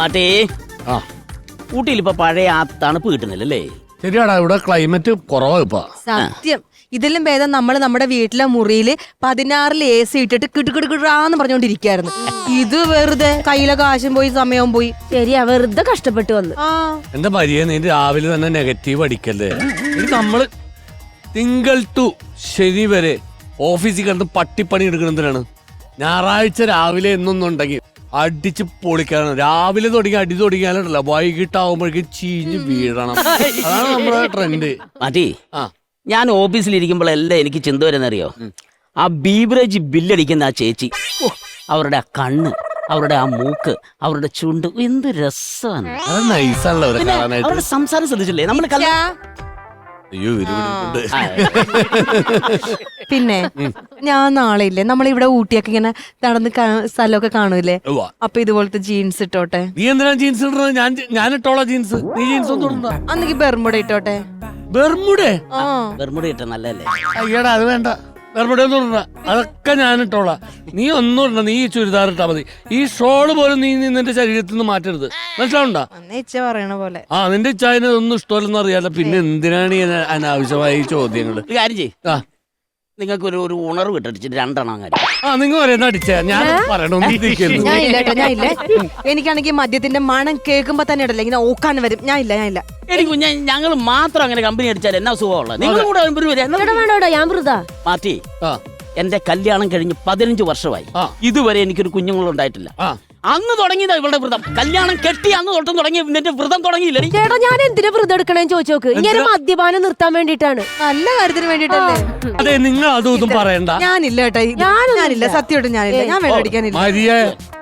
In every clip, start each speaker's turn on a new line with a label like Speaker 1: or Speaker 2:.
Speaker 1: മാറ്റേ
Speaker 2: ആ
Speaker 1: ഊട്ടിയിൽ ഇപ്പൊ പഴയ ആ തണുപ്പ് കിട്ടുന്നില്ലല്ലേ?
Speaker 2: ശരിയാടാ, ഇവിടെ ക്ലൈമറ്റ് കുറവാ ഇപ്പൊ.
Speaker 3: സത്യം. ഇതിലും ഭേദം നമ്മൾ നമ്മുടെ വീട്ടിലെ മുറിയില് 16 AC ഇട്ടിട്ട് കിടുകിടുകിടാന്ന് പറഞ്ഞോണ്ടിരിക്കായിരുന്നു. ഇത് വെറുതെ കയ്യിലെ കാശും പോയി സമയവും പോയി.
Speaker 4: ശരിയാ, വെറുതെ കഷ്ടപ്പെട്ട് വന്ന്.
Speaker 2: എന്റെ മരിയെ, നീ രാവിലെ തന്നെ നെഗറ്റീവ് അടിക്കല്ലേ. നമ്മള് തിങ്കൾ ടു ശനി വരെ ഓഫീസിൽ കിടന്ന് പട്ടിപ്പണി എടുക്കണതിനാണ്. ഞായറാഴ്ച രാവിലെ എന്നൊന്നുണ്ടെങ്കിൽ അടിച്ച് പൊളിക്കാനാണ്. രാവിലെ തുടങ്ങി അടി തുടങ്ങിയാലല്ല വൈകിട്ടാവുമ്പോഴേക്കും ചീഞ്ഞ് വീഴണം. അതാണ് നമ്മുടെ ട്രെൻഡ്.
Speaker 1: മാറ്റി,
Speaker 2: ആ
Speaker 1: ഞാൻ ഓഫീസിലിരിക്കുമ്പോഴെല്ലാം എനിക്ക് ചിന്ത വരുന്നറിയോ, ആ ബീവറേജ് ബില്ലടിക്കുന്ന ആ ചേച്ചി, അവരുടെ ആ കണ്ണ്, അവരുടെ ആ മൂക്ക്, അവരുടെ ചുണ്ട്, എന്ത് രസമാണ്.
Speaker 2: അത് നൈസാണല്ലോ അവരെ കാണാനായിട്ട്.
Speaker 1: അവരുടെ സംസാരം ശ്രദ്ധിച്ചില്ലേ? നമ്മൾ
Speaker 2: അയ്യോ ഇരുപിടിക്കുന്നുണ്ട്.
Speaker 3: പിന്നെ ഞാൻ നാളെ ഇല്ലേ നമ്മളിവിടെ ഊട്ടിയൊക്കെ ഇങ്ങനെ നടന്ന് സ്ഥലമൊക്കെ കാണൂലേ,
Speaker 2: ഉവ്വ.
Speaker 3: അപ്പൊ ഇതുപോലത്തെ ജീൻസ് ഇട്ടോട്ടെ.
Speaker 2: നീ എന്തിനാ ജീൻസ് ഇടുന്നത്? ഞാൻ ഇട്ടോളാം ജീൻസ്. നീ ജീൻസ് ഒന്നും ഇടണ്ട.
Speaker 3: അന്നെങ്കിൽ ബെർമുട ഇട്ടോട്ടെ.
Speaker 2: ബെർമുഡേ?
Speaker 3: ആ
Speaker 1: വെറുതെ ഇട്ട നല്ലല്ലേ?
Speaker 2: അയ്യടാ അത് വേണ്ട. ബെർമുഡേ ഒന്നും ഇടണ്ട. അതൊക്കെ ഞാൻ ഇട്ടോളാം. നീ ഒന്നും ഇടണ്ട. നീ ചുരിദാർ ഇട്ടാ മതി. ഈ ഷോള് പോലും നീ നിന്റെ ശരീരത്തിൽ നിന്ന് മാറ്റരുത്. മനസ്സിലാവണ്ട?
Speaker 3: അന്നേ ഇച്ച പറയണ പോലെ.
Speaker 2: ആ നിന്റെ ഇച്ചായനെ ഒന്നും ഇഷ്ടമല്ലെന്ന് അറിയാലോ. പിന്നെ എന്തിനാണ് ഈ അനാവശ്യമായ ഈ ചോദ്യങ്ങള്?
Speaker 1: ഒരു കാര്യം ചെയ്യ്,
Speaker 2: ആ
Speaker 1: നിങ്ങൾക്ക് ഒരു ഉണർവ് കിട്ടടിച്ചിട്ട് 2 എണ്ണം അങ്ങനെ.
Speaker 2: ആ നിങ്ങൾ പറയുന്ന അടിച്ചേ ഞാൻ പറയണോന്നിരിക്കുന്നു.
Speaker 3: ഞാൻ ഇല്ല കേട്ടോ, ഞാൻ ഇല്ല. എനിക്കാണെങ്കിൽ മദ്യത്തിന്റെ മണം കേൾക്കുമ്പോ തന്നെ ഇടല്ലേ ഇങ്ങനെ ഓക്കാൻ വരും. ഞാൻ ഇല്ല.
Speaker 1: എനിക്ക് ഞങ്ങൾ മാത്രം അങ്ങനെ കമ്പനി അടിച്ചാൽ എന്നാ സുഖമുള്ളത്? നിങ്ങളും കൂടെ
Speaker 4: വേണ്ടോടാ, ഞാൻ വൃതാ.
Speaker 1: മാറ്റി,
Speaker 2: ആ
Speaker 1: എന്റെ കല്യാണം കഴിഞ്ഞ് 15 വർഷമായി.
Speaker 2: ആ.
Speaker 1: ഇതുവരെ എനിക്കൊരു കുഞ്ഞുങ്ങളുണ്ടായിട്ടില്ല.
Speaker 2: ആ
Speaker 1: അന്ന് തുടങ്ങിയതാ ഇവളുടെ വ്രതം. കല്യാണം കെട്ടി അന്ന് തൊട്ടും തുടങ്ങി നിന്റെ വ്രതം തുടങ്ങിയില്ലേ?
Speaker 4: ചേട്ടാ, ഞാൻ എന്തിനാ വ്രതം എടുക്കണേന്ന് ചോദിച്ചു നോക്ക്. ഇങ്ങനെ മദ്യപാനം നിർത്താൻ വേണ്ടിട്ടാണ്.
Speaker 3: നല്ല കാര്യത്തിന് വേണ്ടിട്ടല്ലേ.
Speaker 2: അതെ, നിങ്ങൾ അതും ഇതും പറയണ്ട.
Speaker 3: ഞാനില്ല കേട്ടോ, ഞാനില്ല. സത്യമായിട്ടും ഞാനില്ല. ഞാൻ വെള്ളം അടിക്കാനില്ല.
Speaker 2: മരിയെ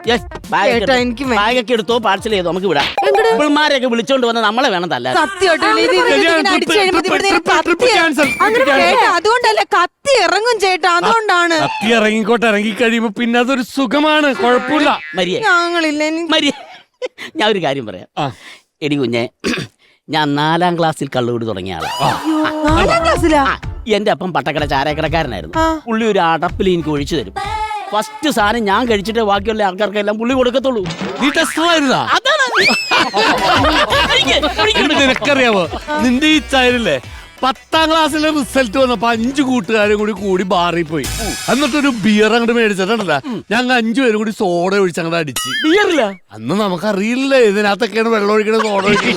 Speaker 3: ചേട്ടാ, എനിക്ക്
Speaker 1: ബാഗൊക്കെ എടുത്തോ, പാഴ്സൽ ചെയ്തോ, നമുക്ക് വിടാം. ഇവൾമാരെയൊക്കെ വിളിച്ചോണ്ട് വന്ന് നമ്മളെ വേണം തല്ലാൻ.
Speaker 3: അതുകൊണ്ടല്ല കത്തി ഇറങ്ങും ചേട്ടാ, അതുകൊണ്ടാണ്.
Speaker 2: കത്തി ഇറങ്ങിക്കോട്ടെ. ഇറങ്ങി കഴിയുമ്പോ പിന്നെ അതൊരു സുഖമാണ്. കുഴപ്പമില്ല.
Speaker 1: മരിയേ,
Speaker 3: ഞങ്ങളില്ല.
Speaker 1: മരിയേ, ഞാൻ ഒരു കാര്യം പറയാം.
Speaker 2: ആ
Speaker 1: എടി കുഞ്ഞെ, ഞാൻ 4ാം ക്ലാസ്സിൽ കള്ളുകൂടി തുടങ്ങിയ ആളാ.
Speaker 3: 4ാം ക്ലാസ്സിലാ?
Speaker 1: എന്റെ അപ്പം പട്ടക്കട ചാരക്കടക്കാരനായിരുന്നു. പുള്ളി ഒരു അടപ്പിൽ എനിക്ക് ഒഴിച്ചു തരും. ഫസ്റ്റ് സാധനം ഞാൻ കഴിച്ചിട്ട് ബാക്കിയുള്ള ആൾക്കാർക്കെല്ലാം പുള്ളി കൊടുക്കത്തുള്ളൂ.
Speaker 2: നീ ടെസ്റ്ററായിരുന്നാ?
Speaker 1: അതാണ്
Speaker 2: നിനക്കറിയാവോ, നിന്റെ ഈ ചായല്ലേ 10ാം ക്ലാസ്സിലെ റിസൾട്ട് വന്നപ്പോ 5 കൂട്ടുകാരും കൂടി ബാറിൽ പോയി. എന്നിട്ടൊരു ബിയർ അങ്ങോട്ട് മേടിച്ചിട്ടുണ്ടല്ല, ഞങ്ങൾ 5 പേരും കൂടി സോഡ ഒഴിച്ച് അങ്ങോട്ട് അടിച്ച്.
Speaker 1: ബിയറില്ല.
Speaker 2: അന്ന് നമുക്കറിയില്ലേ ഇതിനകത്തൊക്കെയാണ് വെള്ളം ഒഴിക്കണത്, സോഡ ഒഴിക്കണത്.